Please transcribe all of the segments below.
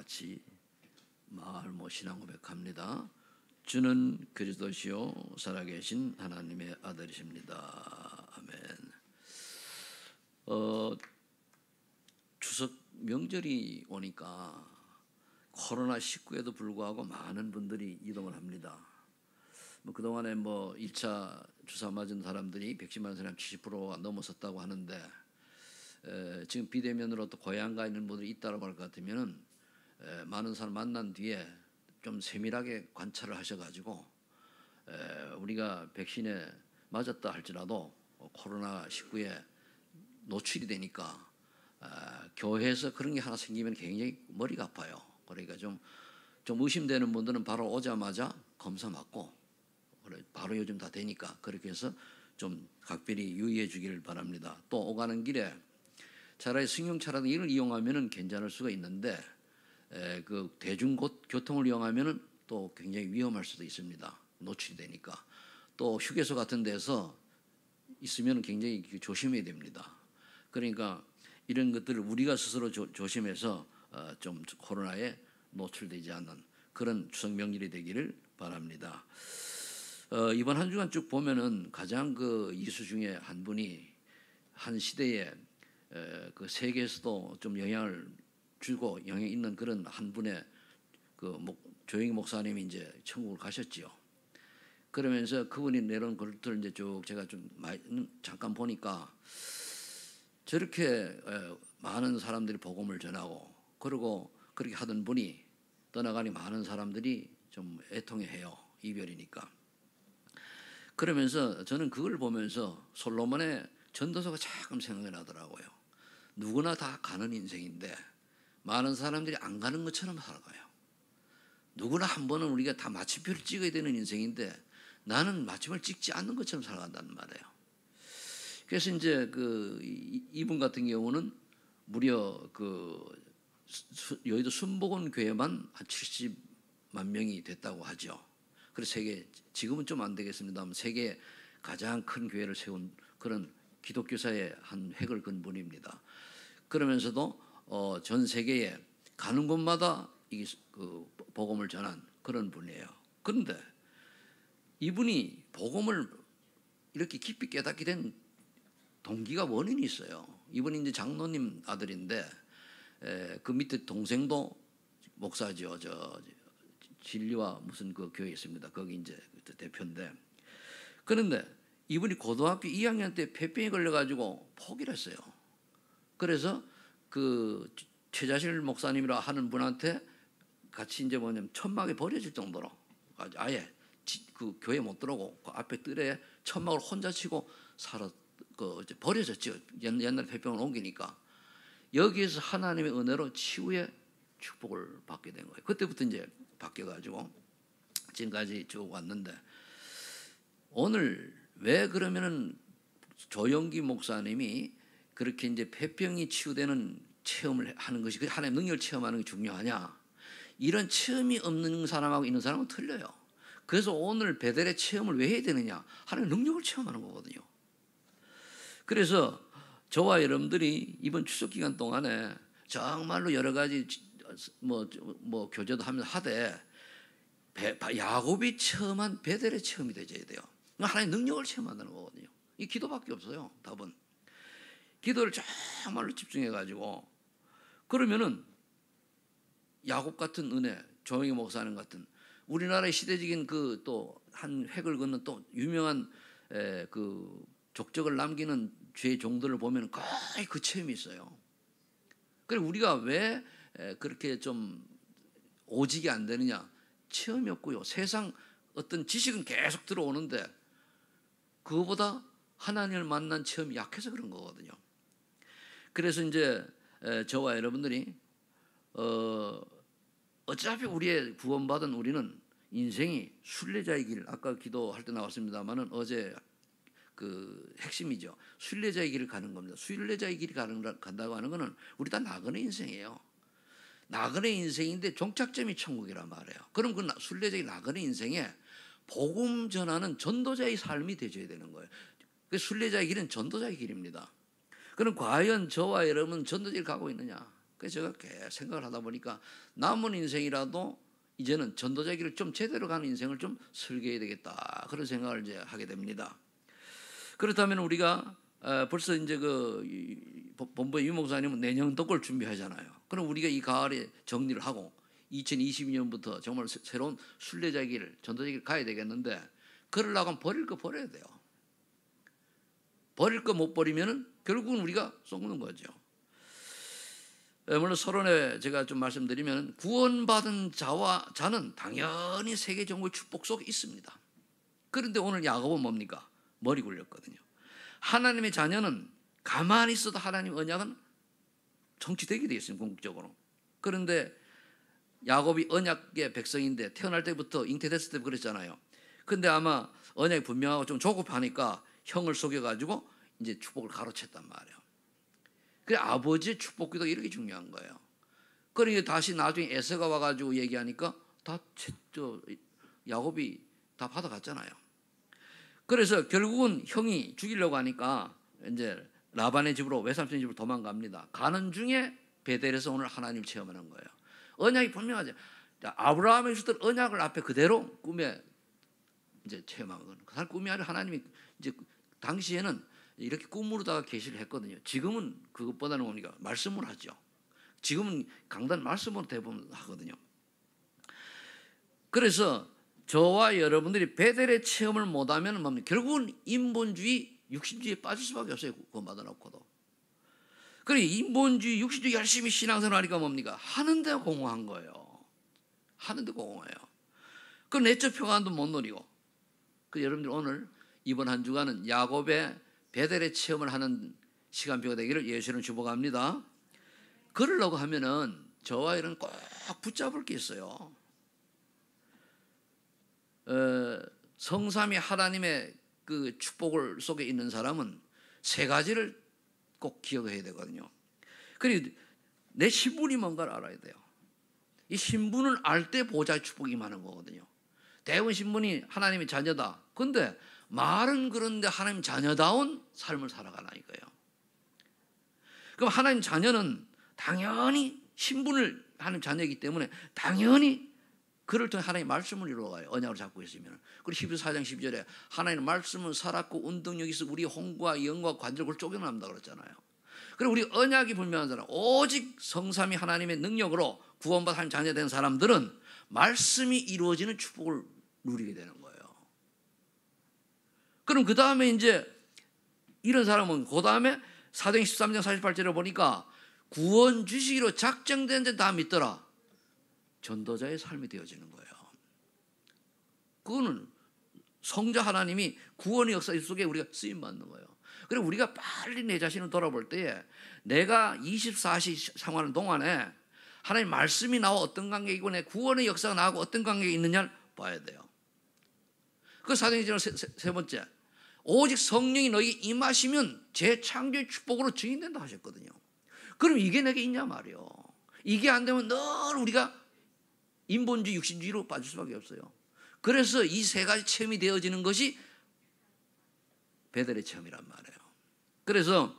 같이 마을 신앙 고백합니다. 주는 그리스도시요 살아계신 하나님의 아들이십니다. 아멘. 추석 명절이 오니까 코로나19에도 불구하고 많은 분들이 이동을 합니다. 그동안에 1차 주사 맞은 사람들이 백신 맞은 사람 70%가 넘어섰다고 하는데 지금 비대면으로 또 고향 가 있는 분들이 있다고 할 것 같으면 많은 사람 만난 뒤에 좀 세밀하게 관찰을 하셔가지고 우리가 백신에 맞았다 할지라도 코로나19에 노출이 되니까 교회에서 그런 게 하나 생기면 굉장히 머리가 아파요. 그러니까 좀 의심되는 분들은 바로 오자마자 검사 맞고 바로 요즘 다 되니까 그렇게 해서 좀 각별히 유의해 주기를 바랍니다. 또 오가는 길에 차라리 승용차라든가 이걸 이용하면은 괜찮을 수가 있는데 그 대중교통을 이용하면은 또 굉장히 위험할 수도 있습니다. 노출이 되니까. 또 휴게소 같은 데서 있으면 굉장히 조심해야 됩니다. 그러니까 이런 것들을 우리가 스스로 조심해서 좀 코로나에 노출되지 않는 그런 추석 명절이 되기를 바랍니다. 이번 한 주간 쭉 보면은 가장 이수 중에 한 분이 한 시대에 그 세계에서도 좀 영향을 주고 영향 있는 그런 한 분의 조영희 목사님이 이제 천국을 가셨지요. 그러면서 그분이 내놓은 글들 이제 쭉 제가 좀 잠깐 보니까 저렇게 많은 사람들이 복음을 전하고 그리고 그렇게 하던 분이 떠나가니 많은 사람들이 좀 애통해해요. 이별이니까. 그러면서 저는 그걸 보면서 솔로몬의 전도서가 자꾸 생각이 나더라고요. 누구나 다 가는 인생인데 많은 사람들이 안 가는 것처럼 살아가요. 누구나 한 번은 우리가 다 마침표를 찍어야 되는 인생인데 나는 마침을 찍지 않는 것처럼 살아간다는 말이에요. 그래서 이제 이분 같은 경우는 무려 여의도 순복음 교회만 한 70만 명이 됐다고 하죠. 그래서 지금은 좀 안 되겠습니다만 세계 가장 큰 교회를 세운 그런 기독교사의 한 획을 그은 분입니다. 그러면서도 전 세계에 가는 곳마다 복음을 전한 그런 분이에요. 그런데 이분이 복음을 이렇게 깊이 깨닫게 된 동기가 원인이 있어요. 이분이 이제 장로님 아들인데 그 밑에 동생도 목사죠. 진리와 무슨 교회 있습니다. 거기 이제 대표인데 그런데 이분이 고등학교 2학년 때 폐병에 걸려가지고 포기를 했어요. 그래서 최자실 목사님이라 하는 분한테 같이 이제 천막에 버려질 정도로 아예 그 교회 못 들어오고 그 앞에 뜰에 천막을 혼자 치고 이제 버려졌죠. 옛날 폐병을 옮기니까 여기에서 하나님의 은혜로 치유의 축복을 받게 된 거예요. 그때부터 이제 바뀌어가지고 지금까지 쭉 왔는데 오늘 왜 그러면은 조영기 목사님이 그렇게 이제 폐병이 치유되는 체험을 하는 것이 하나님의 능력을 체험하는 게 중요하냐? 이런 체험이 없는 사람하고 있는 사람은 틀려요. 그래서 오늘 베델의 체험을 왜 해야 되느냐? 하나님의 능력을 체험하는 거거든요. 그래서 저와 여러분들이 이번 추석 기간 동안에 정말로 여러 가지 교제도 하면서 하되 야곱이 체험한 베델의 체험이 되어야 돼요. 하나님의 능력을 체험한다는 거거든요. 이 기도밖에 없어요. 답은. 기도를 정말로 집중해가지고 그러면은 야곱 같은 은혜, 조영희 목사님 같은 우리나라의 시대적인 또 한 획을 긋는 또 유명한 족적을 남기는 죄의 종들을 보면 거의 그 체험이 있어요. 그리고 우리가 왜 그렇게 좀 오직이 안 되느냐? 체험이 없고요. 세상 어떤 지식은 계속 들어오는데 그거보다 하나님을 만난 체험이 약해서 그런 거거든요. 그래서 이제 저와 여러분들이 어차피 우리의 구원받은 우리는 인생이 순례자의 길, 아까 기도할 때 나왔습니다만은 어제 핵심이죠. 순례자의 길을 가는 겁니다. 순례자의 길이 간다고 하는 것은 우리 다 나그네 인생이에요. 나그네 인생인데 종착점이 천국이란 말이에요. 그럼 그 순례자의 나그네 인생에 복음 전하는 전도자의 삶이 되어야 되는 거예요. 그 순례자의 길은 전도자의 길입니다. 그럼 과연 저와 여러분은 전도자를 가고 있느냐? 그래서 제가 계속 생각을 하다 보니까 남은 인생이라도 이제는 전도자 길을 좀 제대로 가는 인생을 좀 설계해야 되겠다, 그런 생각을 이제 하게 됩니다. 그렇다면 우리가 벌써 이제 본부의 유 목사님은 내년 덕을 준비하잖아요. 그럼 우리가 이 가을에 정리를 하고 2022년부터 정말 새로운 순례자 길, 전도자 길 가야 되겠는데, 그러려고 하면 버릴 거 버려야 돼요. 버릴 거 못 버리면은 결국은 우리가 썩는 거죠. 물론 서론에 제가 좀 말씀드리면, 구원받은 자는 당연히 세계 정부의 축복 속에 있습니다. 그런데 오늘 야곱은 뭡니까? 머리 굴렸거든요. 하나님의 자녀는 가만히 있어도 하나님 언약은 성취되게 되어 있습니다, 궁극적으로. 그런데 야곱이 언약의 백성인데 태어날 때부터 잉태됐을 때 그랬잖아요. 근데 아마 언약이 분명하고 좀 조급하니까 형을 속여가지고 이제 축복을 가로챘단 말이에요. 그래, 아버지의 축복기도 이렇게 중요한 거예요. 그러니까 다시 나중에 에서가 와가지고 얘기하니까 야곱이 다 받아갔잖아요. 그래서 결국은 형이 죽이려고 하니까 이제 라반의 집으로, 외삼촌 집으로 도망갑니다. 가는 중에 베델에서 오늘 하나님을 체험하는 거예요. 언약이 분명하죠. 아브라함의 주던 언약을 앞에 그대로 꿈에 이제 체험한 거는, 그 사람 꿈이 아니라 하나님이 이제 당시에는 이렇게 꿈으로다가 계시를 했거든요. 지금은 그것보다는 뭡니까? 말씀을 하죠. 지금은 강단 말씀으로 대부분 하거든요. 그래서 저와 여러분들이 베델의 체험을 못하면 뭡니까? 결국은 인본주의, 육신주의에 빠질 수밖에 없어요. 그거 받아놓고도. 그래, 인본주의, 육신주의 열심히 신앙생활 하니까 뭡니까? 하는데 공허한 거예요. 하는데 공허해요. 그 내적 평안도 못 누리고. 그 여러분들 오늘 이번 한 주간은 야곱의 베델의 체험을 하는 시간표가 되기를 예수는 축복합니다. 그러려고 하면은 저와 이런 꼭 붙잡을 게 있어요. 성삼위 하나님의 그 축복을 속에 있는 사람은 세 가지를 꼭 기억해야 되거든요. 그리고 내 신분이 뭔가를 알아야 돼요. 이 신분을 알 때 보좌의 축복이 많은 거거든요. 대부분 신분이 하나님의 자녀다. 근데 말은 그런데 하나님 자녀다운 삶을 살아가나 이거예요. 그럼 하나님 자녀는 당연히 신분을 하나님 자녀이기 때문에 당연히 그를 통해 하나님의 말씀을 이루어가요. 언약을 잡고 있으면. 그리고 히브리서 4장 12절에 하나님의 말씀은 살았고 운동력이 있어 우리 혼과 영과 관절을 쪼개낸다 그랬잖아요. 그리고 우리 언약이 분명한 사람, 오직 성삼위 하나님의 능력으로 구원받아 하나님 자녀 된 사람들은 말씀이 이루어지는 축복을 누리게 되는 거예요. 그럼 그 다음에 이제 이런 사람은 그 다음에 사도행 13장 48절에 보니까 구원 주시기로 작정된 데 다 믿더라. 전도자의 삶이 되어지는 거예요. 그거는 성자 하나님이 구원의 역사 속에 우리가 쓰임받는 거예요. 그리고 우리가 빨리 내 자신을 돌아볼 때에 내가 24시 생활하는 동안에 하나님 말씀이 나와 어떤 관계이고 내 구원의 역사가 나하고 어떤 관계가 있느냐를 봐야 돼요. 그 사도행전 세 번째, 오직 성령이 너에게 임하시면 재창조의 축복으로 증인된다 하셨거든요. 그럼 이게 내게 있냐 말이에요. 이게 안 되면 늘 우리가 인본주의, 육신주의로 빠질 수밖에 없어요. 그래서 이 세 가지 체험이 되어지는 것이 베델의 체험이란 말이에요. 그래서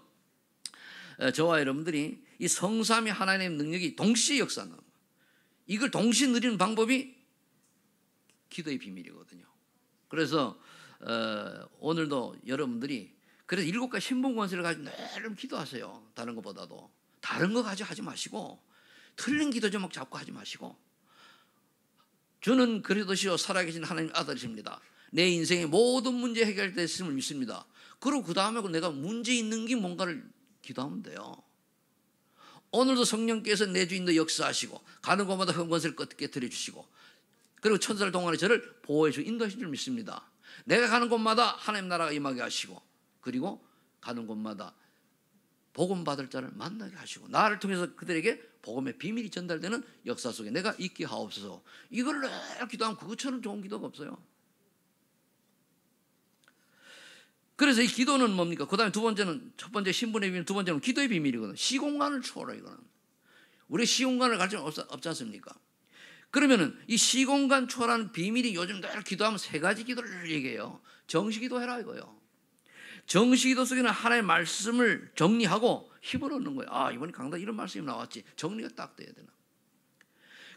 저와 여러분들이 이 성삼위 하나님의 능력이 동시에 역사하는, 이걸 동시에 누리는 방법이 기도의 비밀이거든요. 그래서 오늘도 여러분들이 그래서 7가지 신분 권세를 가지고 늘 기도하세요. 다른 것보다도. 다른 거 가지고 하지 마시고 틀린 기도 제목 잡고 하지 마시고, 주는 그리스도시요 살아계신 하나님 아들이십니다. 내 인생의 모든 문제 해결됐음을 믿습니다. 그리고 그 다음에 내가 문제 있는 게 뭔가를 기도하면 돼요. 오늘도 성령께서 내 주인도 역사하시고 가는 곳마다 흥건세를 깨뜨려 주시고 그리고 천사를 동안에 저를 보호해 주고 인도하신 줄 믿습니다. 내가 가는 곳마다 하나님 나라가 임하게 하시고 그리고 가는 곳마다 복음 받을 자를 만나게 하시고 나를 통해서 그들에게 복음의 비밀이 전달되는 역사 속에 내가 있게 하옵소서. 이걸 늘 기도하면 그것처럼 좋은 기도가 없어요. 그래서 이 기도는 뭡니까? 그 다음에 두 번째는, 첫 번째 신분의 비밀, 두 번째는 기도의 비밀이거든. 시공간을 초월해. 이거는 우리 시공간을 갈 수는 없지 않습니까? 그러면은 이 시공간 초월하는 비밀이 요즘 늘 기도하면 세 가지 기도를 얘기해요. 정시기도 해라 이거요. 정시기도 속에는 하나님의 말씀을 정리하고 힘을 얻는 거예요. 아, 이번에 강단 이런 말씀이 나왔지. 정리가 딱 돼야 되나.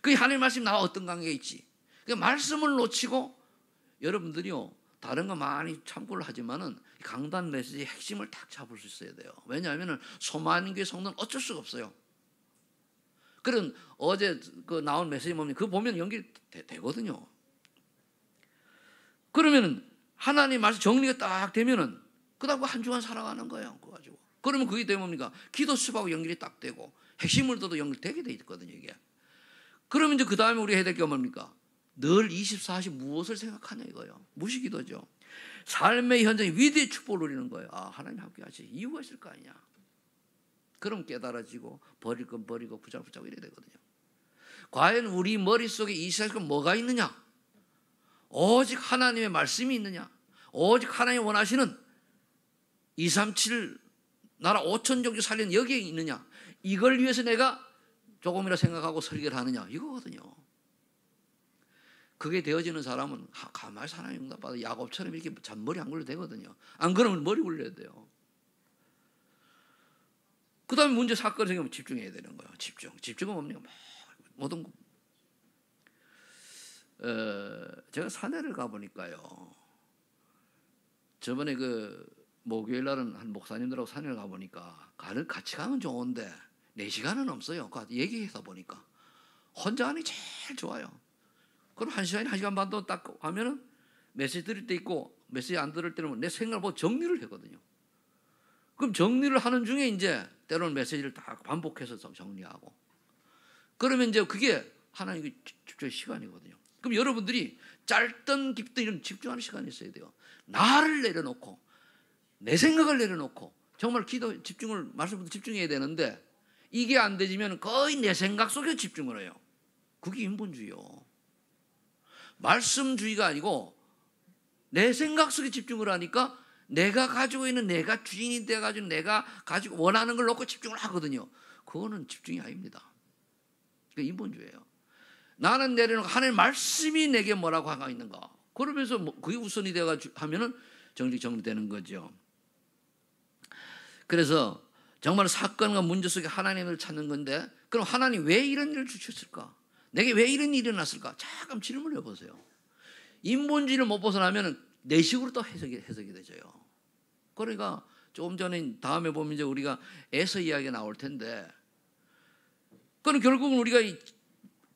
그게 하나님 말씀 나와 어떤 관계가 있지. 그러니까 말씀을 놓치고 여러분들이요, 다른 거 많이 참고를 하지만은 강단 메시지의 핵심을 딱 잡을 수 있어야 돼요. 왜냐하면은 소만 교회 성도는 어쩔 수가 없어요. 그런 어제 그 나온 메시지 보면 그거 보면 연결이 되거든요. 그러면은 하나님 말씀 정리가 딱 되면은 그다음 한 주간 살아가는 거예요. 그거 가지고. 그러면 그게 되면 뭡니까? 기도 수업하고 연결이 딱 되고 핵심을 둬도 연결되게 돼 있거든요, 이게. 그러면 이제 그 다음에 우리가 해야 될 게 뭡니까? 늘 24시 무엇을 생각하냐 이거예요. 무시기도죠. 삶의 현장에 위대의 축복을 누리는 거예요. 아, 하나님 함께 하시 이유가 있을 거 아니냐. 그럼 깨달아지고 버릴 건 버리고 붙잡고 이래야 되거든요. 과연 우리 머릿속에 이 세상에 뭐가 있느냐? 오직 하나님의 말씀이 있느냐? 오직 하나님이 원하시는 237 나라 5천 종족 살리는 여기에 있느냐? 이걸 위해서 내가 조금이라 생각하고 설계를 하느냐? 이거거든요. 그게 되어지는 사람은 가만히 하나님 응답받아 야곱처럼 이렇게 잔머리 안 굴려도 되거든요. 안 그러면 머리 굴려야 돼요. 그 다음에 문제 사건이 생기면 집중해야 되는 거예요. 집중은 뭡니까? 모든 거. 제가 산에를 가보니까요. 저번에 그 목요일 날은 한 목사님들하고 산에를 가보니까 같이 가면 좋은데 4시간은 없어요. 얘기해서 보니까 혼자 하는 게 제일 좋아요. 그럼 1시간, 1시간 반도 딱 하면은 메시지 들을 때 있고 메시지 안 들을 때는 내 생각을 보고 정리를 하거든요. 그럼 정리를 하는 중에 이제 때로는 메시지를 다 반복해서 정리하고 그러면 이제 그게 하나님의 집중의 시간이거든요. 그럼 여러분들이 짧든 깊든 이런 집중하는 시간이 있어야 돼요. 나를 내려놓고 내 생각을 내려놓고 정말 기도 집중을 말씀부터 집중해야 되는데 이게 안 되지면 거의 내 생각 속에 집중을 해요. 그게 인본주의요. 말씀주의가 아니고 내 생각 속에 집중을 하니까 내가 가지고 있는 내가 주인이 돼가지고 내가 가지고 원하는 걸 놓고 집중을 하거든요. 그거는 집중이 아닙니다. 그게 인본주의예요. 나는 내려놓고 하나님 말씀이 내게 뭐라고 하고 있는가. 그러면서 그게 우선이 돼가지고 하면은 정리되는 거죠. 그래서 정말 사건과 문제 속에 하나님을 찾는 건데 그럼 하나님 왜 이런 일을 주셨을까? 내게 왜 이런 일이 일어났을까? 잠깐 질문을 해보세요. 인본주의를 못 벗어나면 내 식으로 또 해석이 되져요. 그러니까 조금 전에 다음에 보면 이제 우리가 에서 이야기가 나올 텐데 그럼 결국은 우리가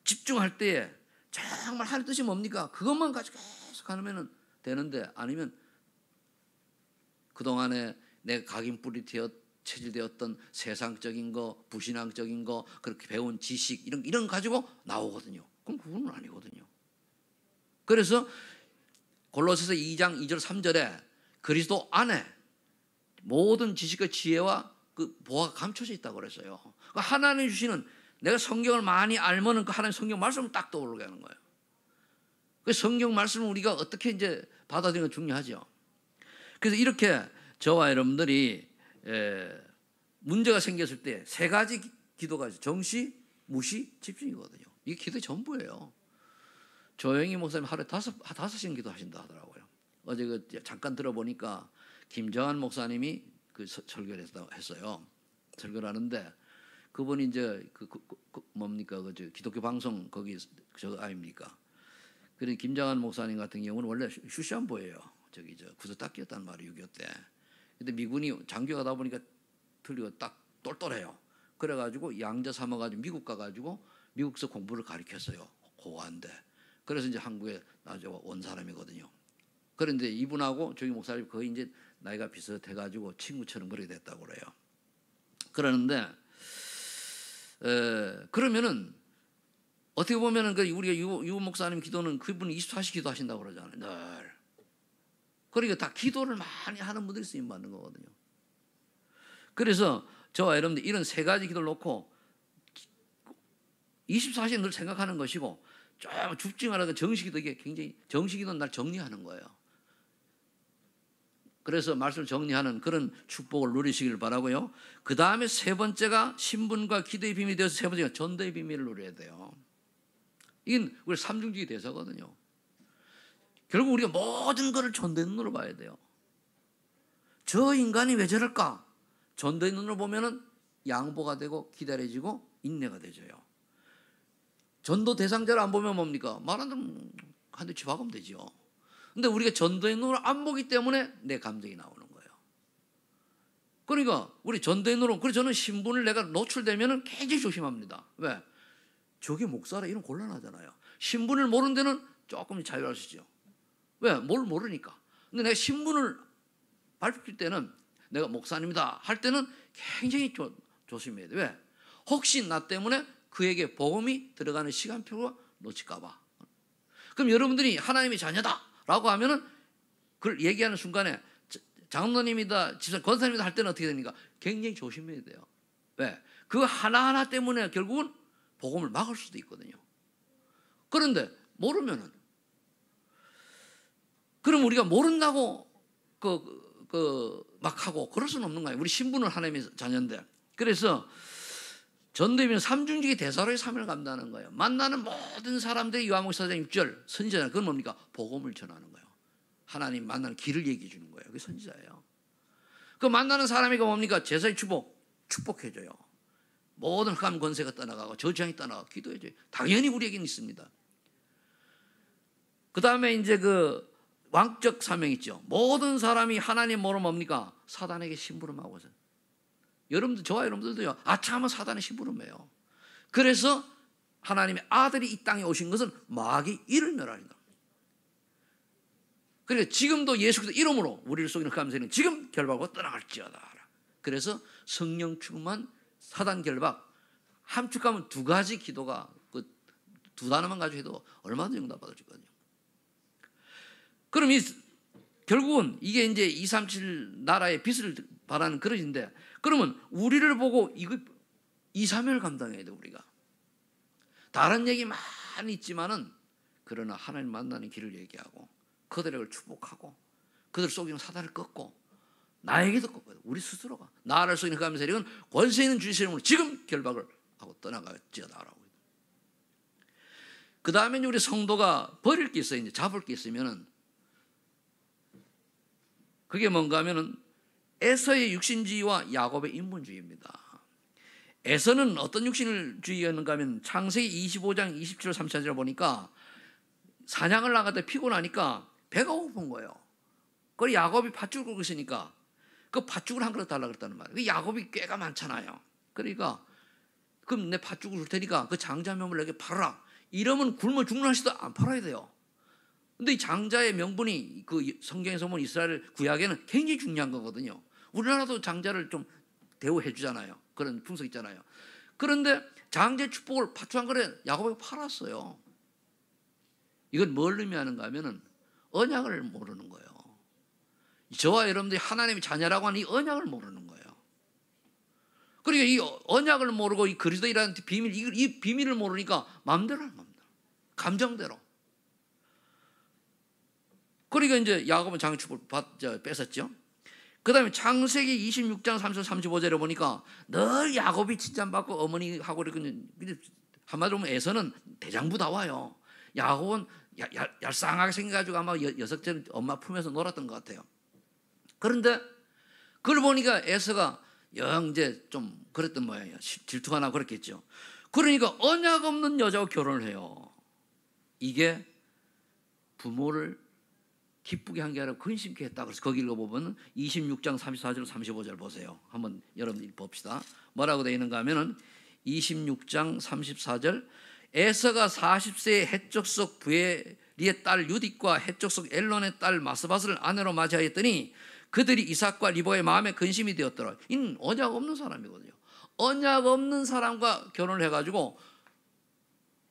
집중할 때에 정말 하나님 뜻이 뭡니까? 그것만 가지고 계속 하면 되는데 아니면 그동안에 내 각인뿌리 체질되었던 세상적인 거, 부신앙적인 거, 그렇게 배운 지식 이런 가지고 나오거든요. 그럼 그건 아니거든요. 그래서 골로새서 2장 2절 3절에 그리스도 안에 모든 지식과 지혜와 그 보화가 감춰져 있다고 그랬어요. 그러니까 하나님 주시는 내가 성경을 많이 알면은 그 하나님 성경 말씀을 딱 떠오르게 하는 거예요. 그 성경 말씀을 우리가 어떻게 이제 받아들이는 건 중요하죠. 그래서 이렇게 저와 여러분들이 문제가 생겼을 때 3가지 기도가 있어요. 정시, 무시, 집중이거든요. 이게 기도의 전부예요. 조영희 목사님 하루에 5시간 기도하신다 하더라고요. 어제 그 잠깐 들어보니까 김정한 목사님이 그 설교를 했어요. 설교를 하는데 그분이 이제 뭡니까 그 기독교 방송 거기 저 아닙니까? 그래 김정한 목사님 같은 경우는 원래 슈시안보예요. 저기 구스타키였단 말이에요 6.25 때. 근데 미군이 장교가다 보니까 틀리고 딱 똘똘해요. 그래가지고 양자 삼아가지고 미국 가가지고 미국서 공부를 가르쳤어요. 고고한데. 그래서 이제 한국에 나중에 온 사람이거든요. 그런데 이분하고 조기 목사님 거의 이제 나이가 비슷해가지고 친구처럼 그렇게 됐다고 그래요. 그러는데 그러면은 어떻게 보면은 그 우리가 유 목사님 기도는 그분이 24시 기도하신다고 그러잖아요. 늘. 그러니까 다 기도를 많이 하는 분들이 쓰임 받는 거거든요. 그래서 저와 여러분들 이런 3가지 기도를 놓고 24시간 늘 생각하는 것이고 좀 집중하라는 정식기도 이게 굉장히 정식기도는 날 정리하는 거예요. 그래서 말씀을 정리하는 그런 축복을 누리시길 바라고요. 그 다음에 3번째가 신분과 기도의 비밀이 되어서 3번째가 전도의 비밀을 누려야 돼요. 이건 우리 삼중주의 대사거든요. 결국 우리가 모든 것을 전도의 눈으로 봐야 돼요. 저 인간이 왜 저럴까? 전도의 눈으로 보면은 양보가 되고 기다려지고 인내가 되져요. 전도 대상자를 안 보면 뭡니까? 말하면 한 대 쥐박으면 되죠. 근데 우리가 전도의 눈을 안 보기 때문에 내 감정이 나오는 거예요. 그러니까 우리 전도의 눈으로, 그래서 저는 신분을 내가 노출되면 굉장히 조심합니다. 왜? 저게 목사라 이런 곤란하잖아요. 신분을 모르는 데는 조금 자유할 수 있죠. 왜? 뭘 모르니까. 근데 내가 신분을 밝힐 때는 내가 목사님이다 할 때는 굉장히 조심해야 돼. 왜? 혹시 나 때문에 그에게 복음이 들어가는 시간표가 놓칠까 봐. 그럼 여러분들이 하나님의 자녀다 라고 하면은 그걸 얘기하는 순간에 장로님이다, 집사, 권사님이다 할 때는 어떻게 됩니까? 굉장히 조심해야 돼요. 왜? 그 하나하나 때문에 결국은 복음을 막을 수도 있거든요. 그런데 모르면은, 그럼 우리가 모른다고 막 하고 그럴 수는 없는 거예요. 우리 신분은 하나님의 자녀인데. 그래서 전도이면 삼중직의 대사로의 사명을 감당하는 거예요. 만나는 모든 사람들이 요한복음 4장 6절 선지자는 그건 뭡니까? 복음을 전하는 거예요. 하나님 만나는 길을 얘기해 주는 거예요. 그게 선지자예요. 그 만나는 사람이 뭡니까? 제사의 축복해줘요. 모든 흑암 권세가 떠나가고 저주향이 떠나가고 기도해줘요. 당연히 우리에게는 있습니다. 그 다음에 이제 그 왕적 사명 있죠. 모든 사람이 하나님 모르면 뭡니까? 사단에게 심부름하고 있어요. 여러분들, 저와 여러분들도요, 아차하면 사단의 심부름해요. 그래서 하나님의 아들이 이 땅에 오신 것은 마귀 이를 멸하리다. 그러니까 지금도 예수께서 이름으로 우리를 속이는 흑암세는 지금 결박하고 떠나갈지어다. 그래서 성령 충만, 사단 결박, 함축하면 두 가지 기도가 두 단어만 가지고 해도 얼마든지 응답받을 수 있거든요. 그럼 결국은 이게 이제 237 나라의 빛을 바라는 그릇인데, 그러면 우리를 보고 이 사명을 감당해야 돼. 우리가 다른 얘기 많이 있지만은 그러나 하나님 만나는 길을 얘기하고 그들을 축복하고 그들 속이는 사단을 꺾고 나에게도 꺾어요. 우리 스스로가 나를 속이는 흑암 세력은 권세 있는 주의 이름으로 지금 결박을 하고 떠나갈지어다라고. 그 다음에 우리 성도가 버릴 게 있어요. 이제 잡을 게 있으면은 그게 뭔가 하면은 에서의 육신주의와 야곱의 인본주의입니다. 에서는 어떤 육신주의였는가 하면 창세기 25장 27절 34절을 보니까 사냥을 나가다 피곤하니까 배가 고픈 거예요. 그래서 야곱이 팥죽을 끓고 있으니까 그 팥죽을 한 그릇 달라 그랬다는 말이에요. 그 야곱이 꾀가 많잖아요. 그러니까 그럼 내 팥죽을 줄 테니까 그 장자 명을 내게 팔아라. 이러면 굶어 죽는 하시도 안 팔아야 돼요. 근데 이 장자의 명분이 그 성경에서 보면 이스라엘 구약에는 굉장히 중요한 거거든요. 우리나라도 장자를 좀 대우해 주잖아요. 그런 풍속 있잖아요. 그런데 장자의 축복을 팥죽 한 그릇 야곱에게 팔았어요. 이건 뭘 의미하는가 하면은 언약을 모르는 거예요. 저와 여러분들이 하나님의 자녀라고 하는 이 언약을 모르는 거예요. 그러니까 이 언약을 모르고 이 그리스도이라는 비밀, 이 비밀을 모르니까 마음대로 하는 겁니다. 감정대로. 그러니까 이제 야곱은 장축복을 뺏었죠. 그 다음에 창세기 26장 35절에 보니까 늘 야곱이 칭찬받고 어머니하고 이렇게 한마디로 보면 에서는 대장부다워요. 야곱은 얄쌍하게 생겨가지고 아마 여석처럼 엄마 품에서 놀았던 것 같아요. 그런데 그걸 보니까 에서가 영 이제 좀 그랬던 모양이에요. 질투가 나고 그랬겠죠. 그러니까 언약 없는 여자와 결혼을 해요. 이게 부모를 기쁘게 한 게 아니라 근심케 했다. 그래서 거기 읽어보면 26장 34절 35절 보세요. 한번 여러분 봅시다. 뭐라고 되어 있는가 하면은 26장 34절 에서가 40세의 해족속 부엘리의 딸 유딕과 해족속 엘론의 딸 마스밧을 아내로 맞이하였더니 그들이 이삭과 리브가의 마음에 근심이 되었더라. 이는 언약 없는 사람이거든요. 언약 없는 사람과 결혼을 해가지고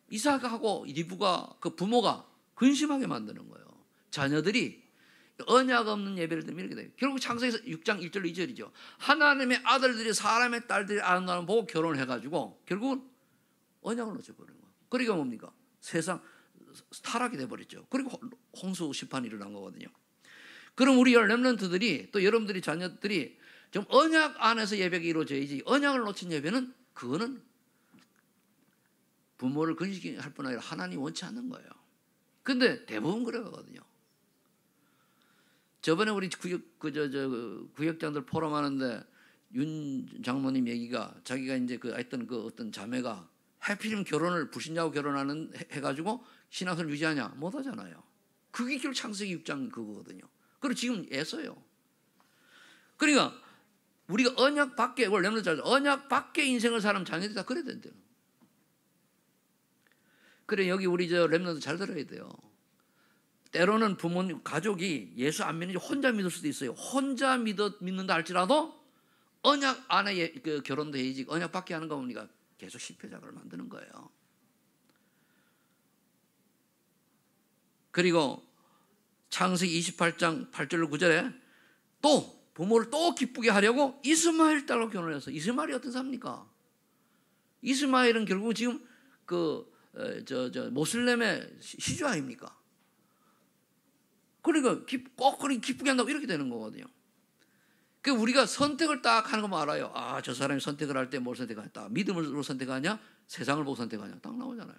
이삭하고 리브가 그 부모가 근심하게 만드는 거예요. 자녀들이 언약 없는 예배를 드리면 이렇게 돼요. 결국 창세기 6장 1절로 2절이죠. 하나님의 아들들이 사람의 딸들이 아름다움 보고 결혼을 해가지고 결국은 언약을 놓쳐버리는 거예요. 그러니까 뭡니까? 세상 타락이 돼버렸죠. 그리고 홍수 심판이 일어난 거거든요. 그럼 우리 렘넌트들이 또 여러분들이 자녀들이 좀 언약 안에서 예배가 이루어져야지, 언약을 놓친 예배는 그거는 부모를 근심할 뿐 아니라 하나님 원치 않는 거예요. 근데 대부분 그래가거든요. 저번에 우리 구역장들 포럼하는데 윤 장모님 얘기가 자기가 이제 그 했던 그 어떤 자매가 하필이면 결혼을 불신자하고 결혼하는 해가지고 신앙생활 유지하냐? 못 하잖아요. 그게 결국 창세기 6장 그거거든요. 그리고 지금 애써요. 그러니까 우리가 언약 밖에 언약 밖에 인생을 사람 자녀들이 다 그래야 된대요. 그래 여기 우리 저 렘넌트 잘 들어야 돼요. 때로는 부모님 가족이 예수 안 믿는지 혼자 믿을 수도 있어요. 혼자 믿는다 할지라도 언약 안에 그 결혼도 해야지 언약 밖에 하는 거 보니까 계속 실패작을 만드는 거예요. 그리고 창세기 28장 8절 9절에 또 부모를 또 기쁘게 하려고 이스마엘 딸과 결혼해서 이스마엘이 어떤 사람입니까? 이스마엘은 결국 지금 그 모슬렘의 시주 아닙니까? 그러니까 꼭 기쁘게 한다고 이렇게 되는 거거든요. 그 우리가 선택을 딱 하는 거 알아요. 아, 저 사람이 선택을 할 때 뭘 선택하냐? 믿음으로 선택하냐? 세상을 보고 선택하냐? 딱 나오잖아요.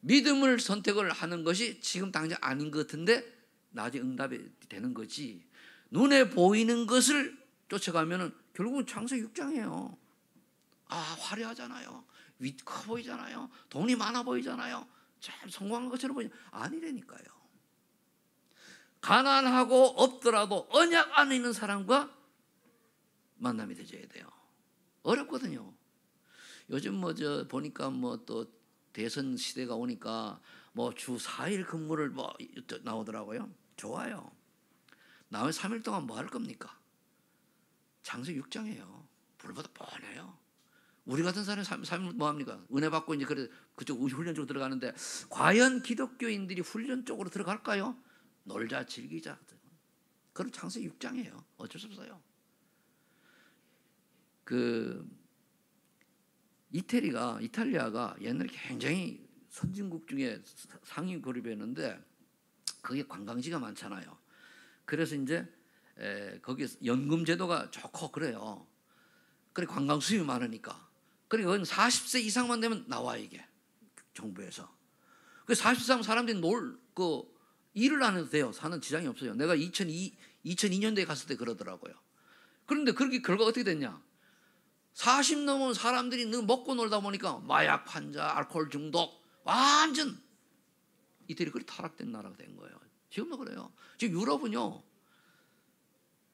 믿음을 선택을 하는 것이 지금 당장 아닌 것 같은데 나중에 응답이 되는 거지. 눈에 보이는 것을 쫓아가면은 결국은 창세기 6장이에요. 아, 화려하잖아요. 커 보이잖아요. 돈이 많아 보이잖아요. 참 성공한 것처럼 보이잖아요. 아니라니까요. 가난하고 없더라도 언약 안에 있는 사람과 만남이 되어야 돼요. 어렵거든요. 요즘 보니까 또 대선 시대가 오니까 주 4일 근무를 나오더라고요. 좋아요. 나머지 3일 동안 뭐 할 겁니까? 창세기 6장이에요. 불보다 뻔해요. 우리 같은 사람이 3일 뭐 합니까? 은혜 받고 이제 그쪽 훈련 쪽으로 들어가는데 과연 기독교인들이 훈련 쪽으로 들어갈까요? 놀자 즐기자. 그럼 창세기 6장이에요. 어쩔 수 없어요. 이탈리아가 옛날에 굉장히 선진국 중에 상위 그룹이었는데 그게 관광지가 많잖아요. 그래서 이제 거기 연금 제도가 좋고 그래요. 그래 관광 수입이 많으니까. 그리고 40세 이상만 되면 나와 이게 정부에서. 그 40세 이상 사람들이 일을 안 해도 돼요. 사는 지장이 없어요. 내가 2002년도에 갔을 때 그러더라고요. 그런데 그렇게 결과가 어떻게 됐냐? 40 넘은 사람들이 먹고 놀다 보니까 마약 환자, 알코올 중독, 완전 이태리 그리 타락된 나라가 된 거예요. 지금도 그래요. 지금 유럽은요,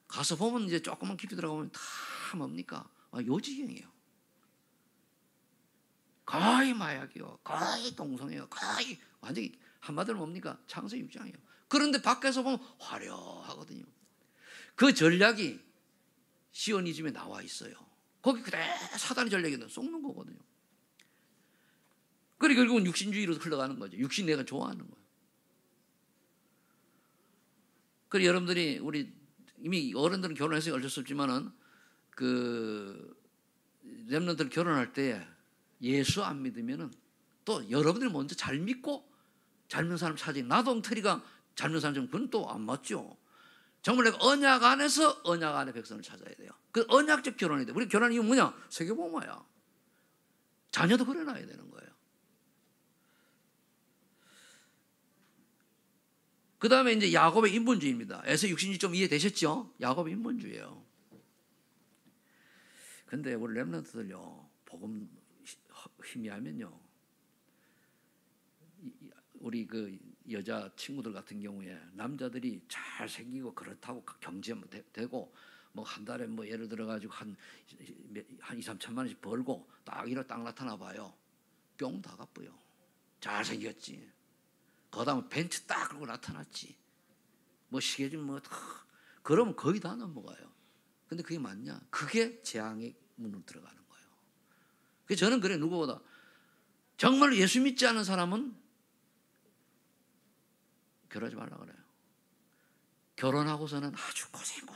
가서 보면 이제 조금만 깊이 들어가면 다 뭡니까? 요지경이에요. 거의 마약이요, 거의 동성이요, 거의 완전히 한마디로 뭡니까? 창세기 6장이에요. 그런데 밖에서 보면 화려하거든요. 그 전략이 시오니즘에 나와 있어요. 거기 그대로 사단의 전략이 속는 거거든요. 그리고 결국은 육신주의로 흘러가는 거죠. 육신 내가 좋아하는 거예요. 그리고 여러분들이 우리 이미 어른들은 결혼해서 어쩔 수 없지만은 렘넌트들 결혼할 때 예수 안 믿으면은 또 여러분들이 먼저 잘 믿고 잘 믿는 사람 찾지. 나도 엉터리가 잘 믿는 사람 좀 그건 또 안 맞죠. 정말 내가 언약 안에서 언약 안의 백성을 찾아야 돼요. 그 언약적 결혼이 돼. 우리 결혼 이유 뭐냐? 세계복음화야. 자녀도 그려놔야 되는 거예요. 그 다음에 이제 야곱의 인본주의입니다. 에서 육신주의 좀 이해되셨죠? 야곱의 인본주의예요. 근데 우리 렘넌트들요, 복음 희미하면요, 우리 여자 친구들 같은 경우에 남자들이 잘 생기고 그렇다고 경제 되고 한 달에 예를 들어 가지고 한 2, 3천만 원씩 벌고 딱 나타나 봐요. 뿅 다 갚고요. 잘 생겼지. 그다음에 벤츠 딱 끌고 나타났지. 시계 좀 그러면 거의 다 넘어가요. 근데 그게 맞냐? 그게 재앙의 문으로 들어가는 거예요. 그래서 저는 그래, 누구보다 정말 예수 믿지 않은 사람은 결혼하지 말라 그래요. 결혼하고서는 아주 고생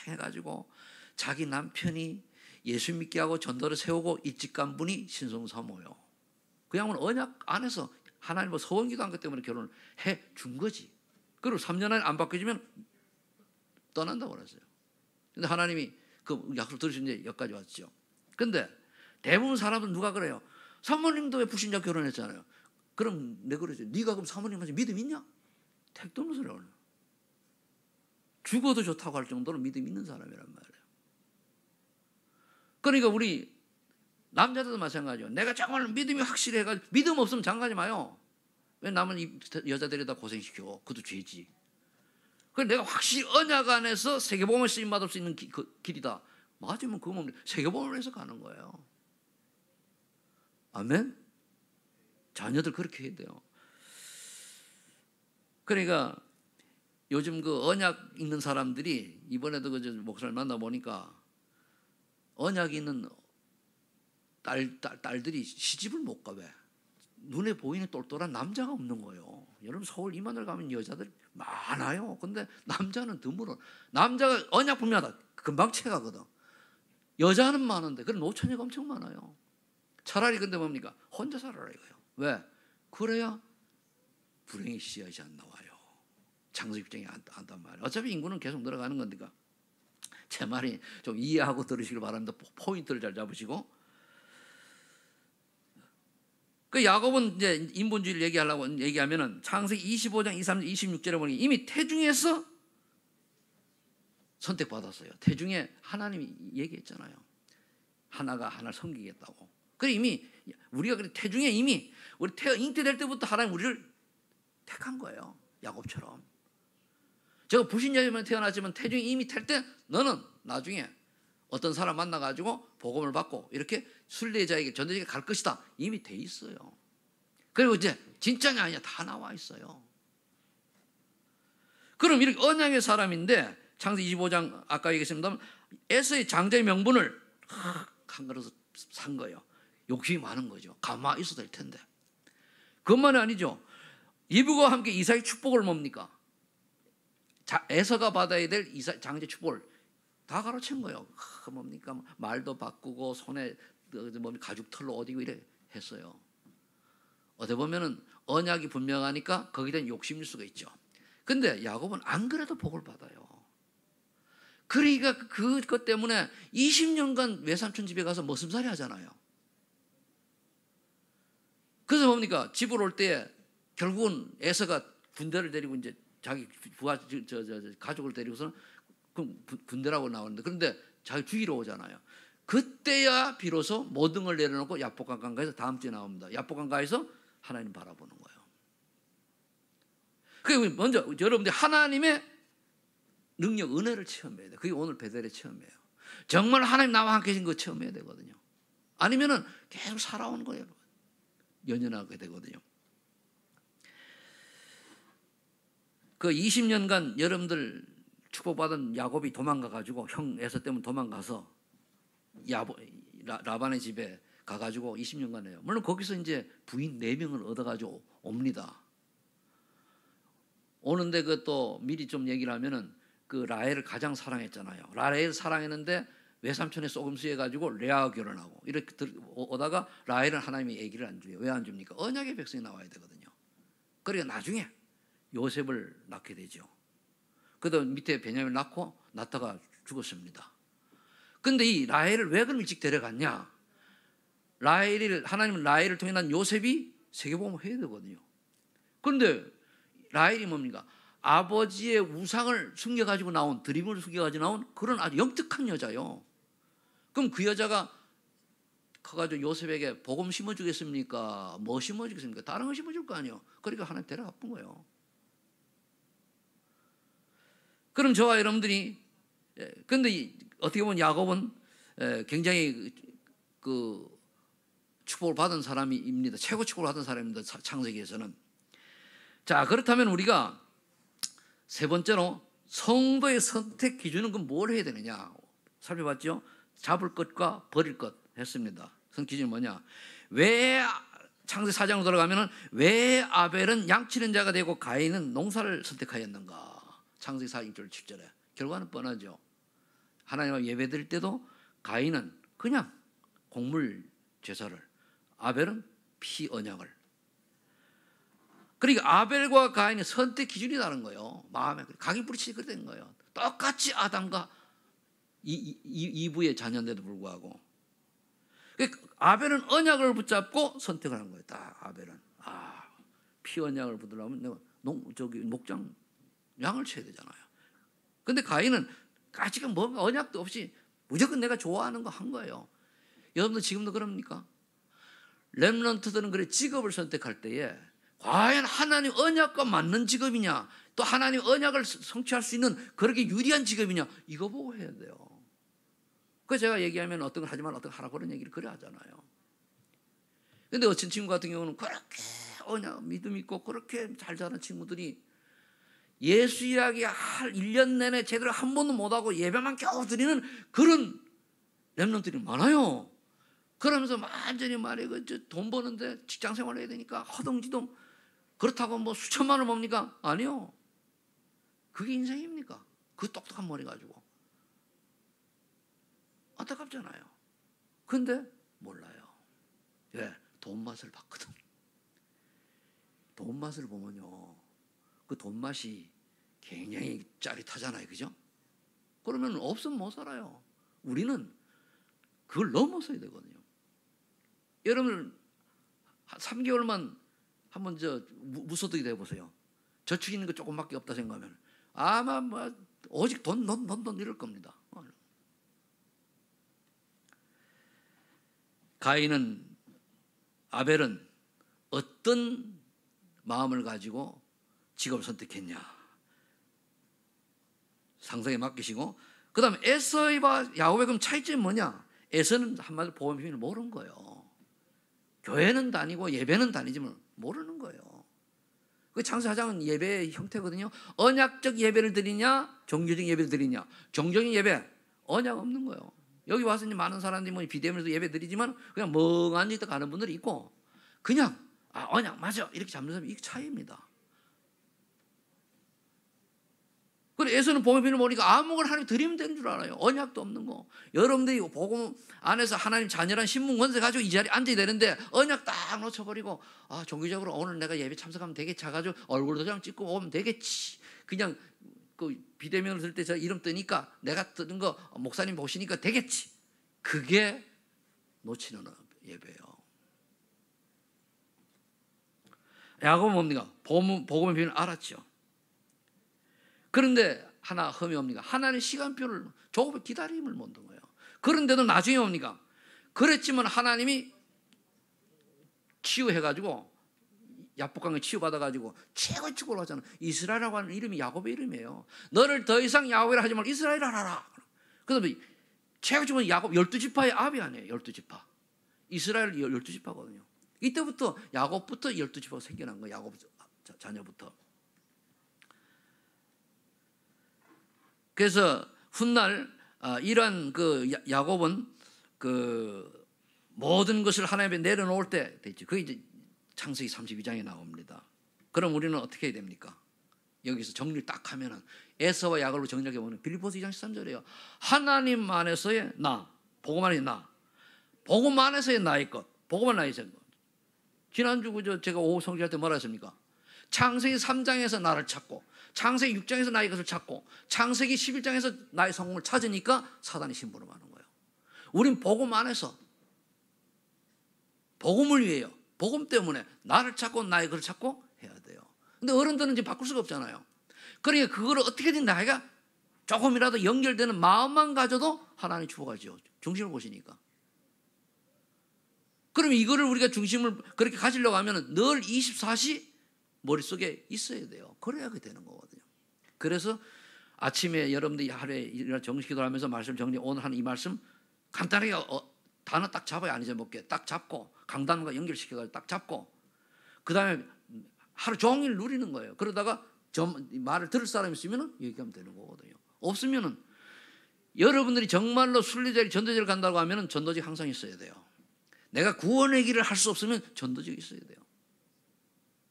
해가지고 자기 남편이 예수 믿게 하고 전도를 세우고 일찍간 분이 신성사모요. 그 양은 언약 안에서 하나님 서원기도 한 것 때문에 결혼을 해 준 거지. 그리고 3년 안에 안 바뀌어지면 떠난다고 그랬어요. 근데 하나님이 그 약속 들으신 이제 여기까지 왔죠. 근데 대부분 사람은 누가 그래요? 사모님도 왜 불신자 결혼했잖아요. 그럼 내가 그러죠. 네가 그럼 사모님한테 믿음 있냐? 택도 없는 소리를 하네. 죽어도 좋다고 할 정도로 믿음 있는 사람이란 말이에요. 그러니까 우리 남자들도 마찬가지예요. 내가 정말 믿음이 확실해가지고 믿음 없으면 장가지 마요. 왜 남은 이 여자 데려다 고생시켜? 그것도 죄지. 그래 내가 확실히 언약 안에서 세계복음을 쓰임 받을 수 있는 그 길이다. 맞으면 그거면 세계복음을 해서 가는 거예요. 아멘. 자녀들 그렇게 해야 돼요. 그러니까 요즘 그 언약 있는 사람들이 이번에도 그 목사를 만나 보니까 언약 있는 딸들이 시집을 못 가. 왜? 눈에 보이는 똘똘한 남자가 없는 거예요. 여러분 서울 이만을 가면 여자들 많아요. 근데 남자는 드물어. 남자가 언약 분명하다. 금방 채가거든. 여자는 많은데 그런 노처녀가 엄청 많아요. 차라리 근데 뭡니까? 혼자 살아라 이거예요. 왜? 그래야 불행의 씨앗이 안 나와요. 창조입장이 안단 말이에요. 어차피 인구는 계속 늘어가는 거니까 제 말이 좀 이해하고 들으시길 바랍니다. 포인트를 잘 잡으시고. 그 야곱은 이제 인본주의를 얘기하면은 창세기 25장 23절 26절에 보니 이미 태중에서 선택받았어요. 태중에 하나님이 얘기했잖아요. 하나가 하나를 섬기겠다고. 그래 이미 우리가 태중에 이미 우리 잉태될 때부터 하나님 우리를 택한 거예요. 야곱처럼. 제가 불신자지만 태어났지만 태중에 이미 탈 때 너는 나중에 어떤 사람 만나가지고 복음을 받고 이렇게 순례자에게 전도자에게 갈 것이다. 이미 돼 있어요. 그리고 이제 진짜냐 아니냐 다 나와 있어요. 그럼 이렇게 언약의 사람인데 창세기 25장 아까 얘기했습니다만 에서의 장자의 명분을 한 그릇 산 거예요. 욕심이 많은 거죠. 가만히 있어도 될 텐데. 그것만이 아니죠. 이브과 함께 이삭의 축복을 뭡니까? 에서가 받아야 될 장자의 축복을 다 가로챈 거예요. 뭡니까? 말도 바꾸고 손에 가죽 털로 어디고 이래 했어요. 어떻게 보면은 언약이 분명하니까 거기에 대한 욕심일 수가 있죠. 근데 야곱은 안 그래도 복을 받아요. 그러니까 그것 때문에 20년간 외삼촌 집에 가서 머슴살이 하잖아요. 그래서 뭡니까? 집으로 올 때 결국은 에서가 군대를 데리고 이제 자기 부하 가족을 데리고서는 군대라고 나오는데 그런데 자기 죽이러 오잖아요. 그때야 비로소 모든 걸 내려놓고 야복강가에서 다음 주에 나옵니다. 야복강가에서 하나님 바라보는 거예요. 그리고 먼저 여러분들 하나님의 능력, 은혜를 체험해야 돼요. 그게 오늘 베델의 체험이에요. 정말 하나님 나와 함께 계신 거 체험해야 되거든요. 아니면은 계속 살아오는 거예요. 연연하게 되거든요. 그 20년간 여러분들 축복받은 야곱이 도망가가지고 형 에서 때문에 도망가서 라반의 집에 가가지고 20년간 해요. 물론 거기서 이제 부인 4명을 얻어가지고 옵니다. 오는데 그 또 미리 좀 얘기를 하면은 그 라헬을 가장 사랑했잖아요. 라헬을 사랑했는데 외삼촌에 속임수해가지고 레아와 결혼하고 이렇게 오다가 라헬은 하나님이 아기를 안 줘요. 왜 안 줍니까? 언약의 백성이 나와야 되거든요. 그러니까 나중에 요셉을 낳게 되죠. 그래도 밑에 베냐민을 낳고 낳다가 죽었습니다. 근데 이 라헬을 왜 그럼 일찍 데려갔냐? 하나님은 라헬을 통해 난 요셉이 세계복음을 해야 되거든요. 그런데 라헬이 뭡니까? 아버지의 우상을 숨겨가지고 나온, 드림을 숨겨가지고 나온 그런 아주 영특한 여자요. 그럼 그 여자가 커가지고 요셉에게 복음 심어주겠습니까? 뭐 심어주겠습니까? 다른 거 심어줄 거 아니에요. 그러니까 하나님 데려가 본 거예요. 그럼 저와 여러분들이 근데 어떻게 보면 야곱은 굉장히 그 축복을 받은 사람입니다. 최고 축복을 받은 사람입니다. 창세기에서는. 자, 그렇다면 우리가 세 번째로 성도의 선택 기준은 그럼 뭘 해야 되느냐 살펴봤죠. 잡을 것과 버릴 것 했습니다. 선택 기준이 뭐냐? 왜 창세기 4장으로 돌아가면은 왜 아벨은 양치는 자가 되고 가인은 농사를 선택하였는가? 창세기 4장 1절 7절에 결과는 뻔하죠. 하나님과 예배드릴 때도 가인은 그냥 곡물 제사를, 아벨은 피 언약을. 그러니까 아벨과 가인의 선택 기준이 다른 거예요. 마음에 각이 부딪히지 그렇게 된 거예요. 똑같이 아담과 이브의 자녀인데도 불구하고. 그러니까 아벨은 언약을 붙잡고 선택을 한 거예요. 딱 아벨은 피 언약을 붙들려면 내가 목장 양을 쳐야 되잖아요. 근데 가인은 아직은 뭐 언약도 없이 무조건 내가 좋아하는 거 한 거예요. 여러분들 지금도 그럽니까? 렘넌트들은 그래 직업을 선택할 때에 과연 하나님 언약과 맞는 직업이냐, 또 하나님 언약을 성취할 수 있는 그렇게 유리한 직업이냐, 이거 보고 해야 돼요. 그 제가 얘기하면 어떤 걸 하지만 어떤 걸 하라 그런 얘기를 그래 하잖아요. 근데 어떤 친구 같은 경우는 그렇게 언약 믿음 있고 그렇게 잘 자란 친구들이 예수 이야기 할 1년 내내 제대로 한 번도 못하고 예배만 겨우 드리는 그런 렘넌트들이 많아요. 그러면서 완전히 말해 돈 버는데 직장 생활을 해야 되니까 허둥지둥. 그렇다고 뭐 수천만 원 뭡니까? 아니요. 그게 인생입니까? 그 똑똑한 머리 가지고. 안타깝잖아요. 근데 몰라요. 왜? 돈 맛을 봤거든. 돈 맛을 보면요, 그 돈 맛이 굉장히 짜릿하잖아요. 그죠? 그러면 없으면 못 살아요. 우리는 그걸 넘어서야 되거든요. 여러분 3개월만 한번 무소득이 돼보세요. 저축 있는 거 조금밖에 없다 생각하면 아마 뭐 오직 돈 이럴 겁니다. 가인은, 아벨은 어떤 마음을 가지고 직업을 선택했냐, 상상에 맡기시고, 그 다음에 에서와 야곱의 그럼 차이점이 뭐냐? 에서는 한마디로 복음의 비밀을 모르는 거예요. 교회는 다니고 예배는 다니지만 모르는 거예요. 그 창세 4장은 예배의 형태거든요. 언약적 예배를 드리냐, 종교적 예배를 드리냐. 종교적인 예배, 언약 없는 거예요. 여기 와서 이제 많은 사람들이 뭐 비대면에서 예배 드리지만 그냥 멍하니 가는 분들이 있고, 그냥 언약 맞아 이렇게 잡는 사람이, 이게 차이입니다. 그래, 에서는 복음의 비밀을 모르니까 아무거나 하나님 드리면 되는 줄 알아요. 언약도 없는 거. 여러분들이 복음 안에서 하나님 자녀란 신분 권세 가지고 이 자리에 앉아야 되는데 언약 딱 놓쳐버리고, 종교적으로 오늘 내가 예배 참석하면 되겠지 가지고 얼굴 도장 찍고 오면 되겠지. 그냥 그 비대면을 쓸 때 저 이름 뜨니까 내가 뜨는 거 목사님 보시니까 되겠지. 그게 놓치는 예배예요. 야곱은 뭡니까? 복음의 비밀을 알았죠. 그런데 하나 흠이 뭡니까? 하나님의 시간표를 조금 기다림을 못 둔 거예요. 그런데도 나중에 뭡니까? 그랬지만 하나님이 치유해가지고 야복강에 치유받아가지고 최고의 축복을 하잖아. 이스라엘이라고 하는 이름이 야곱의 이름이에요. 너를 더 이상 야곱이라 하지 말고 이스라엘이라 하라. 그래서 최고의 축복은 야곱 12지파의 아비 아니에요. 12지파. 이스라엘 12지파거든요. 이때부터 야곱부터 12지파가 생겨난 거예요. 야곱 자녀부터. 그래서 훗날 이러한 그 야곱은 그 모든 것을 하나님께 내려놓을 때 됐죠. 그게 이제 창세기 32장에 나옵니다. 그럼 우리는 어떻게 해야 됩니까? 여기서 정리를 딱 하면은 에서와 야곱을 정리하게 보면 빌립보서 2장 13절이에요. 하나님 안에서의 나, 복음 안에서의 나, 복음 안에서의 나의 것, 복음 안에서의 것. 지난주 제가 오후 성지할 때 뭐라 했습니까? 창세기 3장에서 나를 찾고, 창세기 6장에서 나의 것을 찾고, 창세기 11장에서 나의 성공을 찾으니까 사단이 심부름하는 거예요. 우린 복음 안에서, 복음을 위해요. 복음 때문에 나를 찾고 나의 것을 찾고 해야 돼요. 근데 어른들은 이제 바꿀 수가 없잖아요. 그러니까 그거를 어떻게든 나이가 조금이라도 연결되는 마음만 가져도 하나님이 축복하죠. 중심을 보시니까. 그러면 이거를 우리가 중심을 그렇게 가지려고 하면 늘 24시 머릿속에 있어야 돼요. 그래야 그게 되는 거거든요. 그래서 아침에 여러분들이 하루에 정식 기도를 하면서 말씀을 정리, 오늘 하는 이 말씀 간단하게 단어 딱 잡아야 안 잊어먹게 딱 잡고 강단과 연결시켜가지고 딱 잡고 그 다음에 하루 종일 누리는 거예요. 그러다가 말을 들을 사람이 있으면 얘기하면 되는 거거든요. 없으면은 여러분들이 정말로 순례자리 전도지를 간다고 하면 전도직 항상 있어야 돼요. 내가 구원의 길을 할 수 없으면 전도직이 있어야 돼요.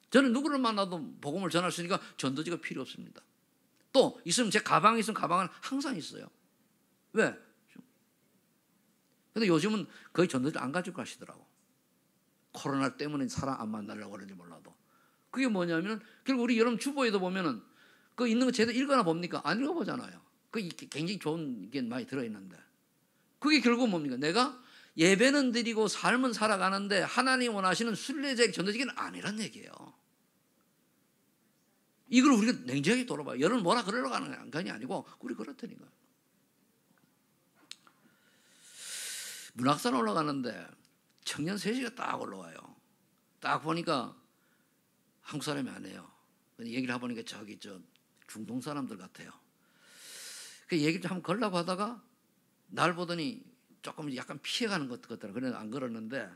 저는 누구를 만나도 복음을 전할 수 있으니까 전도지가 필요 없습니다. 또 있으면 제 가방에 있으면 가방은 항상 있어요. 왜? 근데 요즘은 거의 전도지 안 가지고 가시더라고. 코로나 때문에 사람 안 만나려고 그러는지 몰라도. 그게 뭐냐면 결국 우리 여러분 주보에도 보면은 그 있는 거 제대로 읽어나 봅니까? 안 읽어보잖아요. 그 굉장히 좋은 게 많이 들어있는데 그게 결국 뭡니까? 내가 예배는 드리고 삶은 살아가는데 하나님 원하시는 순례자의 전도지기는 아니란 얘기예요. 이걸 우리가 냉정하게 돌아봐요. 여러분 뭐라 그러려고 하는 게 아니고 우리 그렇다니까요. 문학산 올라가는데 청년 셋이가 딱 올라와요. 딱 보니까 한국 사람이 아니에요. 얘기를 해보니까 저기 저 중동 사람들 같아요. 그 얘기를 좀 한번 걸라고 하다가 날 보더니 조금 약간 피해가는 것 같더라. 그래서 안 걸었는데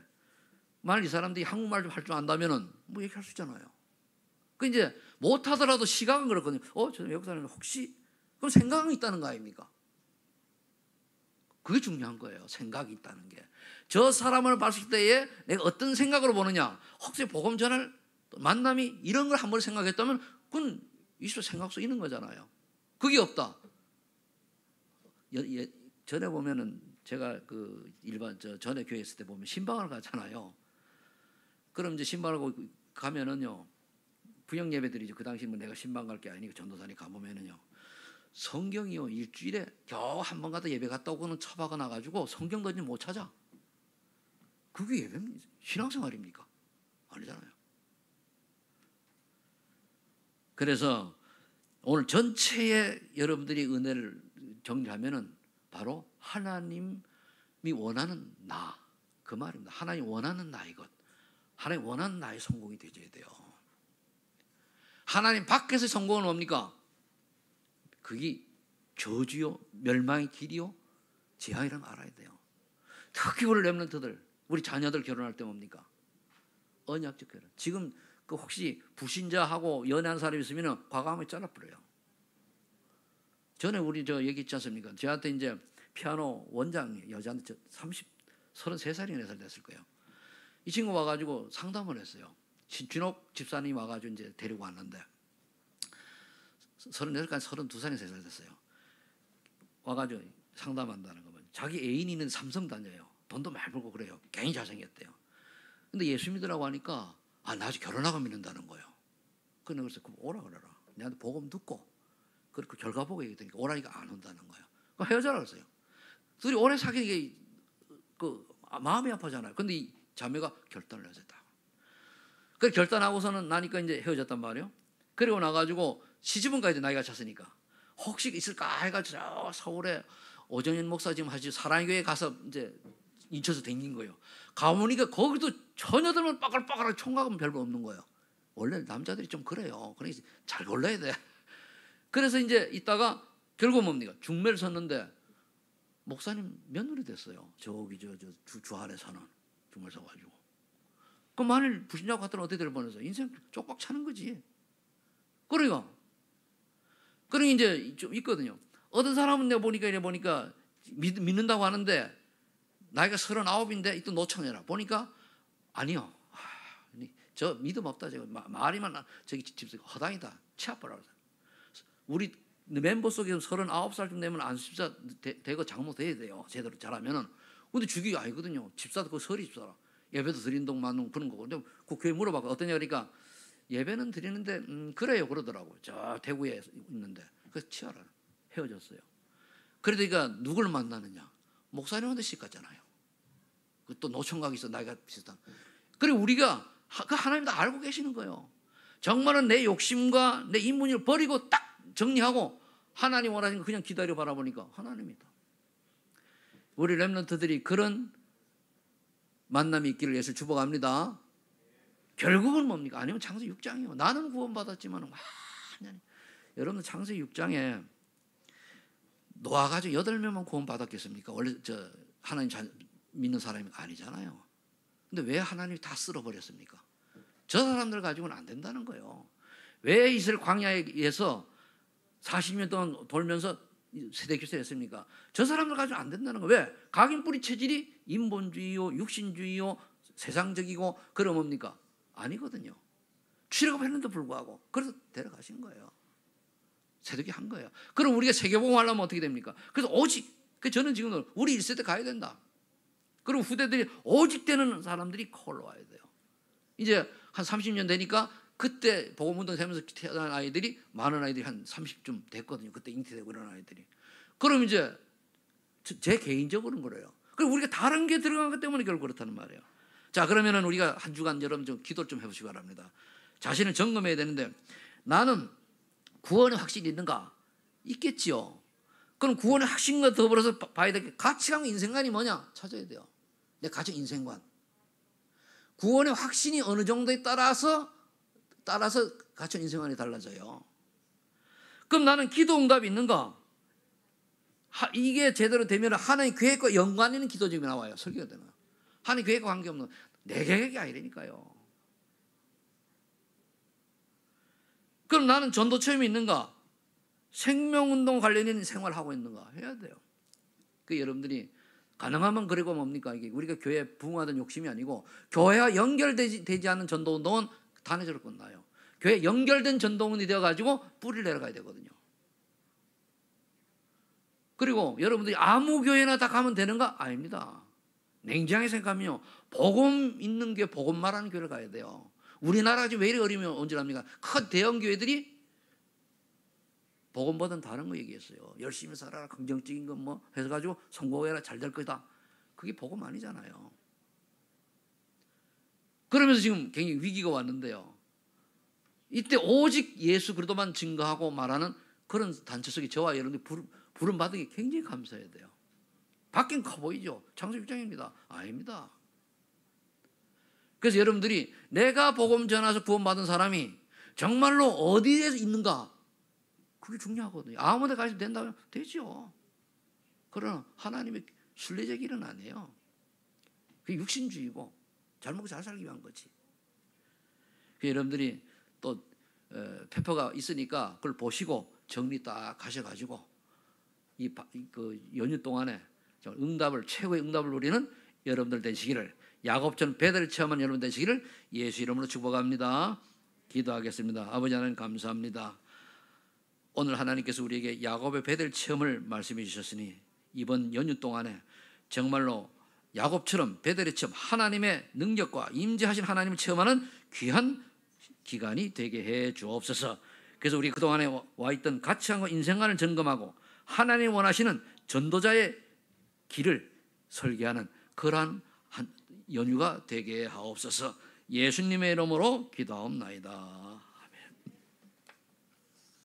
만약 이 사람들이 한국말 좀 할 줄 안다면은 뭐 얘기할 수 있잖아요. 그 이제 못 하더라도 시각은 그렇거든요. 저 외국 사람이 혹시 그럼 생각이 있다는 거 아닙니까? 그게 중요한 거예요. 생각이 있다는 게. 저 사람을 봤을 때에 내가 어떤 생각으로 보느냐. 혹시 복음 전할 만남이 이런 걸 한번 생각했다면 그건 있어 생각 속 있는 거잖아요. 그게 없다. 전에 보면은 제가 그 일반 전에 교회 있을 때 보면 신방을 가잖아요. 그럼 이제 신방을 가면은요 부영 예배드리죠. 그 당시 뭐 내가 신방 갈 게 아니니까 전도사님 가보면은요 성경이요 일주일에 겨우 한 번 가다 예배 갔다 오고는 처박아 놔가지고 성경 던지 못 찾아. 그게 예배입니까? 신앙생활입니까? 아니잖아요. 그래서 오늘 전체의 여러분들이 은혜를 정리하면은 바로 하나님이 원하는 나, 그 말입니다. 하나님 원하는 나의 것, 하나님 원하는 나의 성공이 되어야 돼요. 하나님 밖에서 성공은 뭡니까? 그게 저주요, 멸망의 길이요, 재앙이라는 걸 알아야 돼요. 특히 우리 렘넌트들, 우리 자녀들 결혼할 때 뭡니까? 언약적 결혼. 지금 그 혹시 불신자하고 연애한 사람이 있으면 과감하게 잘라버려요. 전에 우리 얘기했지 않습니까? 저한테 이제 피아노 원장 여자한테 33살이나 4살 됐을 거예요. 이 친구 와가지고 상담을 했어요. 진옥 집사님 와가지고 이제 데리고 왔는데 38살까지 32살이 3살 됐어요. 와가지고 상담한다는 거면 자기 애인이 있는 삼성 다녀요. 돈도 많이 벌고 그래요. 괜히 잘생겼대요. 근데 예수 믿으라고 하니까 나 아직 결혼하고 믿는다는 거예요. 그래서 그럼 오라 그래라. 내한테 복음 듣고 그렇게 결과 보고 얘기하니까 오라니까 안 온다는 거예요. 그럼 헤어져라 그랬어요. 둘이 오래 사귀는 게 마음이 아파잖아요. 근데 이 자매가 결단을 했다. 그 결단하고서는 나니까 이제 헤어졌단 말이에요. 그리고 나가지고 시집은 가야 돼. 나이가 찼으니까. 혹시 있을까 해가지고 서울에 오정현 목사 지금 하시 사랑의 교회 가서 이제 인쳐서 댕긴 거예요. 가보니까 거기도 처녀들만 빠글빠글하게 총각은 별로 없는 거예요. 원래 남자들이 좀 그래요. 그러니까 잘 골라야 돼. 그래서 이제 있다가 결국 뭡니까? 중매를 섰는데 목사님 며느리 됐어요. 저기 주 안에 사는 중매를 서가지고. 그럼 만일 불신자고 갔더니 어떻게 될 뻔해서 인생 쪽박 차는 거지. 그러니까 이제 좀 있거든요. 어떤 사람은 내가 보니까 이래 보니까 믿는다고 하는데 나이가 39인데 이또 노처녀라. 보니까 아니요. 저 믿음 없다. 제가 말이만 저기 집에서 허당이다. 치아빠라고. 우리 멤버 속에서 39살쯤 되면 안수집사 되고 장로 돼야 돼요. 제대로 잘하면은. 근데 주기 아니거든요. 집사도 그 서리 집사라. 예배도 드리는 동안 그런 거고. 근데 그 교회 물어봤고 어떠냐 그러니까 예배는 드리는데 그래요 그러더라고요. 저 대구에 있는데. 그래서 치아라. 헤어졌어요. 그러니까 누굴 만나느냐. 목사님한테 씩 갔잖아요. 또 노총각이 있어 나이가 비슷한. 그리고 우리가 그 하나님 다 알고 계시는 거예요. 정말은 내 욕심과 내 인문을 버리고 딱 정리하고 하나님 원하시는 거 그냥 기다려 바라보니까 하나님이다. 우리 렘넌트들이 그런 만남이 있기를 예수 축복합니다. 결국은 뭡니까? 아니면 창세기 6장이에요. 나는 구원받았지만 완전히 여러분들 창세기 6장에 노아 가지고 8명만 구원받았겠습니까? 원래 하나님 믿는 사람이 아니잖아요. 근데 왜 하나님이 다 쓸어버렸습니까? 저 사람들 가지고는 안 된다는 거예요. 왜 이스라엘 광야에서 40년 동안 돌면서 세대교세 했습니까? 저 사람들 가지고 안 된다는 거예요. 왜? 각인 뿌리 체질이 인본주의요, 육신주의요, 세상적이고 그럼 뭡니까? 아니거든요. 출애굽했는데 불구하고 그래서 데려가신 거예요. 세대기 한 거예요. 그럼 우리가 세계복음 하려면 어떻게 됩니까? 그래서 오직 저는 지금 우리 1세대 가야 된다. 그리고 후대들이 오직 되는 사람들이 올라와야 돼요. 이제 한 30년 되니까 그때 복음운동 되면서 태어난 아이들이 많은 아이들이 한 30쯤 됐거든요. 그때 잉태되고 이런 아이들이. 그럼 이제 제 개인적으로는 그래요. 그리고 우리가 다른 게 들어간 것 때문에 결국 그렇다는 말이에요. 자, 그러면은 우리가 한 주간 여러분 좀 기도를 좀 해보시기 바랍니다. 자신을 점검해야 되는데 나는 구원이 확실히 있는가? 있겠지요. 그럼 구원의 확신과 더불어서 봐야 될 게 가치관, 인생관이 뭐냐 찾아야 돼요. 내 가치, 인생관. 구원의 확신이 어느 정도에 따라서 가치, 인생관이 달라져요. 그럼 나는 기도 응답이 있는가? 이게 제대로 되면 하나님 계획과 연관 있는 기도 중에 나와요. 설교가 되는 거예요. 하나님 계획과 관계없는 내 계획이 아니라니까요. 그럼 나는 전도 체험이 있는가? 생명운동 관련된 생활을 하고 있는가? 해야 돼요. 여러분들이 가능하면 그리고 뭡니까? 이게 우리가 교회 부흥하던 욕심이 아니고 교회와 연결되지 않는 전도운동은 단회적으로 끝나요. 교회 연결된 전도운동이 되어가지고 뿌리를 내려가야 되거든요. 그리고 여러분들이 아무 교회나 다 가면 되는가? 아닙니다. 냉정하게 생각하면요, 복음 있는 교회, 복음 말하는 교회를 가야 돼요. 우리나라가 지금 왜 이렇게 어려우면 언제랍니까? 큰 대형 교회들이 복음보다는 다른 거 얘기했어요. 열심히 살아라, 긍정적인 거 뭐 해가지고 성공해라, 잘 될 거다. 그게 복음 아니잖아요. 그러면서 지금 굉장히 위기가 왔는데요. 이때 오직 예수 그리스도만 증거하고 말하는 그런 단체 속에 저와 여러분들이 부름 받은 게 굉장히 감사해야 돼요. 밖엔 커 보이죠? 창세기 6장입니다. 아닙니다. 그래서 여러분들이 내가 복음 전해서 구원받은 사람이 정말로 어디에 있는가? 그게 중요하거든요. 아무 데 가시면 된다면 되죠. 그러나 하나님의 순례적 일은 아니에요. 그게 육신주의고 잘 먹고 잘 살기 위한 거지. 여러분들이 또 페퍼가 있으니까 그걸 보시고 정리 딱 하셔가지고 그 연휴 동안에 최고의 응답을 누리는 여러분들 되시기를, 야곱처럼 베드로를 체험한 여러분 되시기를 예수 이름으로 축복합니다. 기도하겠습니다. 아버지 하나님 감사합니다. 오늘 하나님께서 우리에게 야곱의 베드로 체험을 말씀해 주셨으니 이번 연휴 동안에 정말로 야곱처럼 베드로 체험, 하나님의 능력과 임재하신 하나님을 체험하는 귀한 기간이 되게 해 주옵소서. 그래서 우리 그동안에 와 있던 가치관과 인생관을 점검하고 하나님이 원하시는 전도자의 길을 설계하는 그러한 연휴가 되게 하옵소서. 예수님의 이름으로 기도하옵나이다.